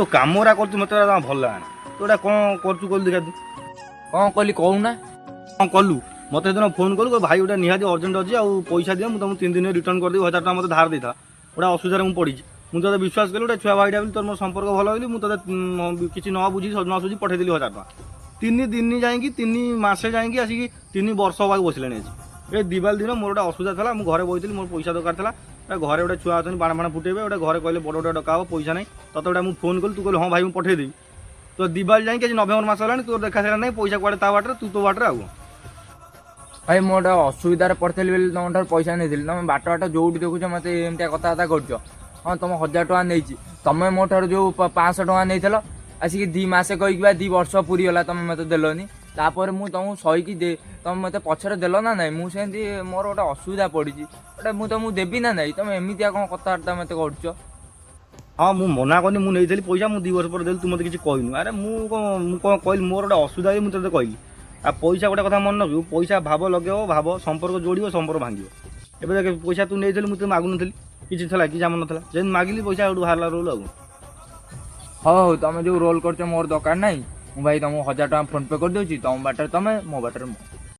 जो कामरा कर मत भल लगा तू गोटा कौन कर देखा तू कौन कली कहूना कौन कलु मत फोन कलु भाई गोटे निहाती अर्जेंट अच्छी आउ पैसा दियो तुमको 3 दिन रिटर्न कर 1000 टका मत धार देता गोटे असुविधा मुझे पड़ी मुझे विश्वास कली गोटे छुआ भाईटा तोर मोर संपर्क भल होली मुझे किसी न बुझी न सुझी पठेदेली 1000 टका 3 दिन जाइए 3 मासे जाइए आसिक 3 वर्ष हवा बसले ये दिवाली दिन मोर गोटे असुविधा था मुझे घरे बही मोर पैसा दरकार था घरे गोटे छुआ अच्छे बाण फाण फुटेबे गोटे घरे कहले बड़ गोटे डका हम पैसा नहीं तत गोटे मुझे फोन कलु तू कहल हाँ भाई मुझे पठेदेवी तो दिवाली जाइए नवेम्बर मास है तोर देखा सारा नहीं पैसा कड़े ता बाटे तू तो बाटे आउ भाई मोटे असुविधार पड़ती बोली तुम पैसा नहीं तुम बाट बाट जो देखुच मत एमती कथा कर हाँ तुम 1000 टका नहीं तुम मो ठार जो 500 टका नहीं आसिक 2 मासे कहीकि 2 वर्ष पूरीगला तुम मत देलनी तापर मु तुमको सहीकि दे तुम मत पछरे देल ना ना मुझे मोर गोटे असुविधा पड़ी गोटे मुझे तुमको देवी ना ना तुम एमती कौन कथबार्ता मत कर हाँ मुझे मना करनी मुझे पैसा मुझे 2 वर्ष पर देली तू मत किसी कहनु अरे मुझे कहली मोर गोटे असुविधा मुझे कहली आ पैसा गोटे कथा मन रखु पैसा भाव लगे भाव संपर्क जोड़ संपर्क भांग एवं देख पैसा तू नहीं मुझे मागुन किसी था कि जम ना जब मागिली पैसा बाहर रोल आउ हाँ तुम जो रोल कर मोर दरकार ना भाई तुमको 1000 टका फोन पे कर दूसरी तुम बाटर तुम मो बाटर मो